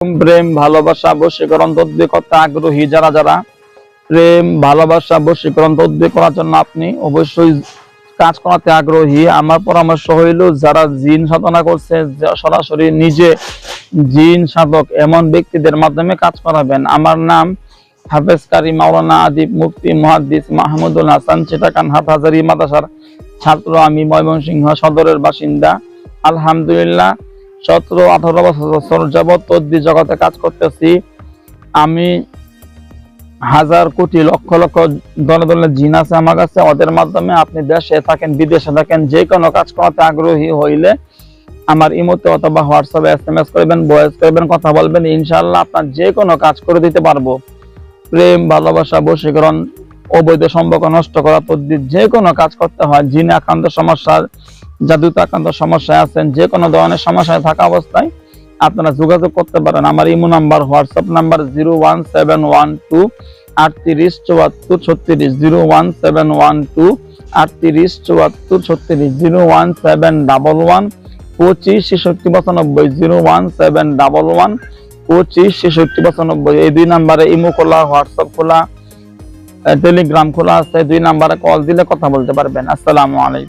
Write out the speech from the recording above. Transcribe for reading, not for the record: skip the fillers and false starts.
প্রেম ভালোবাসা বশীকরণ তদ্বির করতে আগ্রহী যারা প্রেম ভালোবাসা বশীকরণ তদ্বির করার জন্য আপনি অবশ্যই কাজ করাতে আগ্রহী। আমার পরামর্শ হইল যারা জিন সাধনা করছে, সরাসরি নিজে জিন সাধক এমন ব্যক্তিদের মাধ্যমে কাজ করাবেন। আমার নাম হাফেজ কারি মাওলানা আদিব মুফতি মুহাদ্দিস মাহমুদুল হাসান, চিটাগাং হাটহাজারী মাদ্রাসার ছাত্র। আমি ময়মনসিংহ সদরের বাসিন্দা। আলহামদুলিল্লাহ 17-18 বছর যাবত তদ্বির জগতে কাজ করতেছি। আমি হাজার কোটি লক্ষ লক্ষ দলে দলে জিন আছে আমার কাছে। ওদের মাধ্যমে আপনি দেশে থাকেন বিদেশে থাকেন যে কোনো কাজ করাতে আগ্রহী হইলে আমার ইমোতে অথবা হোয়াটসঅ্যাপে SMS করবেন, ভয়েস করবেন, কথা বলবেন, ইনশাআল্লাহ আপনার যে কোনো কাজ করে দিতে পারবো। প্রেম ভালোবাসা বশীকরণ, অবৈধ সম্পর্ক নষ্ট করা তদ্বির যে কোনো কাজ করতে হয়। জিনে আক্রান্ত সমস্যা, জাদুতে আক্রান্ত সমস্যায় আছেন, যে কোনো ধরনের সমস্যায় থাকা অবস্থায় আপনারা যোগাযোগ করতে পারেন। আমার ইমো নাম্বার, হোয়াটসঅ্যাপ নাম্বার 01712 38 74 36, 01712 38 74 36, 01711 25 66 95, 01711 25 66 95। এই দুই নাম্বারে ইমো খোলা, হোয়াটসঅ্যাপ খোলা, টেলিগ্রাম খোলা আছে। দুই নাম্বারে কল দিলে কথা বলতে পারবেন। আসসালামু আলাইকুম।